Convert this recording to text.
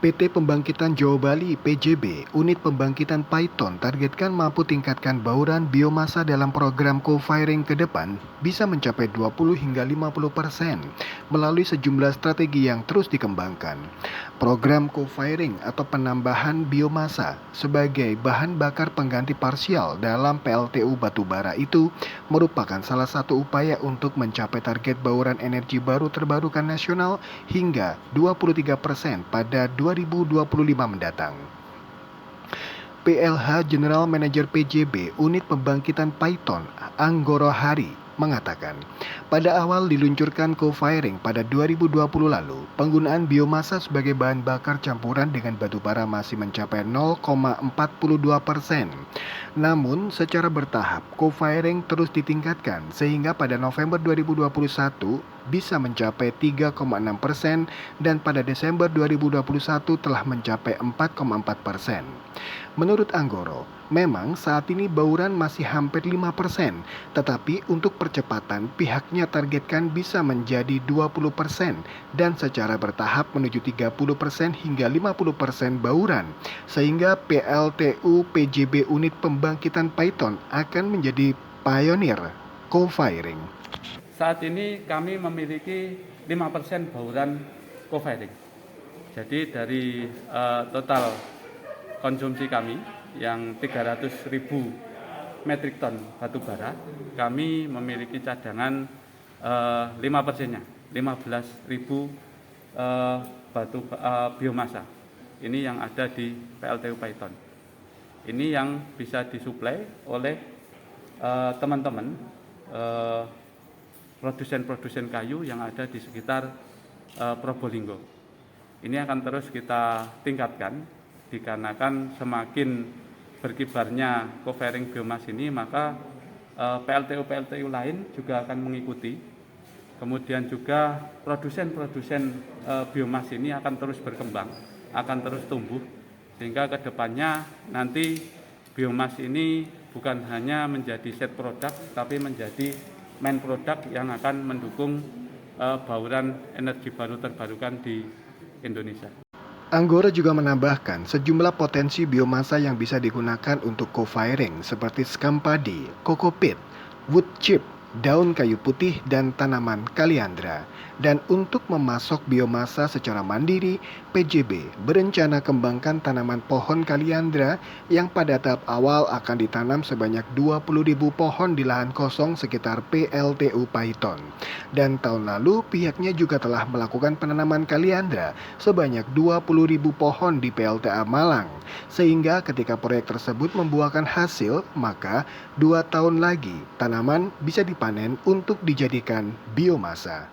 PT Pembangkitan Jawa Bali (PJB), unit pembangkitan Paiton targetkan mampu tingkatkan bauran biomasa dalam program co-firing ke depan bisa mencapai 20 hingga 50% melalui sejumlah strategi yang terus dikembangkan. Program co-firing atau penambahan biomasa sebagai bahan bakar pengganti parsial dalam PLTU batubara itu merupakan salah satu upaya untuk mencapai target bauran energi baru terbarukan nasional hingga 23% pada 2025 mendatang. PLH General Manager PJB Unit Pembangkitan Paiton, Anggoro Hari, mengatakan, pada awal diluncurkan co-firing pada 2020 lalu, penggunaan biomasa sebagai bahan bakar campuran dengan batubara masih mencapai 0,42%. Namun, secara bertahap, co-firing terus ditingkatkan sehingga pada November 2021 bisa mencapai 3,6% dan pada Desember 2021 telah mencapai 4,4%. Menurut Anggoro, memang saat ini bauran masih hampir 5%, tetapi untuk percepatan pihaknya targetkan bisa menjadi 20% dan secara bertahap menuju 30% hingga 50% bauran, sehingga PLTU PJB Unit Pembangkitan Paiton akan menjadi pionir co-firing. Saat ini kami memiliki 5% bauran co-firing. Jadi dari total konsumsi kami yang 300.000 metrik ton batu bara, kami memiliki cadangan 5%-nya, 15.000 biomasa. Ini yang ada di PLTU Paiton. Ini yang bisa disuplai oleh teman-teman produsen-produsen kayu yang ada di sekitar Probolinggo. Ini akan terus kita tingkatkan dikarenakan semakin berkibarnya co-firing biomas ini, maka PLTU lain juga akan mengikuti. Kemudian juga produsen-produsen biomas ini akan terus berkembang, akan terus tumbuh, sehingga ke depannya nanti biomas ini bukan hanya menjadi set produk, tapi menjadi main produk yang akan mendukung bauran energi baru terbarukan di Indonesia. Anggoro juga menambahkan sejumlah potensi biomasa yang bisa digunakan untuk co-firing seperti skam padi, kokopit, wood chip, daun kayu putih, dan tanaman kaliandra. Dan untuk memasok biomasa secara mandiri, PJB berencana kembangkan tanaman pohon kaliandra yang pada tahap awal akan ditanam sebanyak 20.000 pohon di lahan kosong sekitar PLTU Paiton. Dan tahun lalu pihaknya juga telah melakukan penanaman kaliandra sebanyak 20.000 pohon di PLTA Malang. Sehingga ketika proyek tersebut membuahkan hasil, maka 2 tahun lagi tanaman bisa dipanen untuk dijadikan biomasa.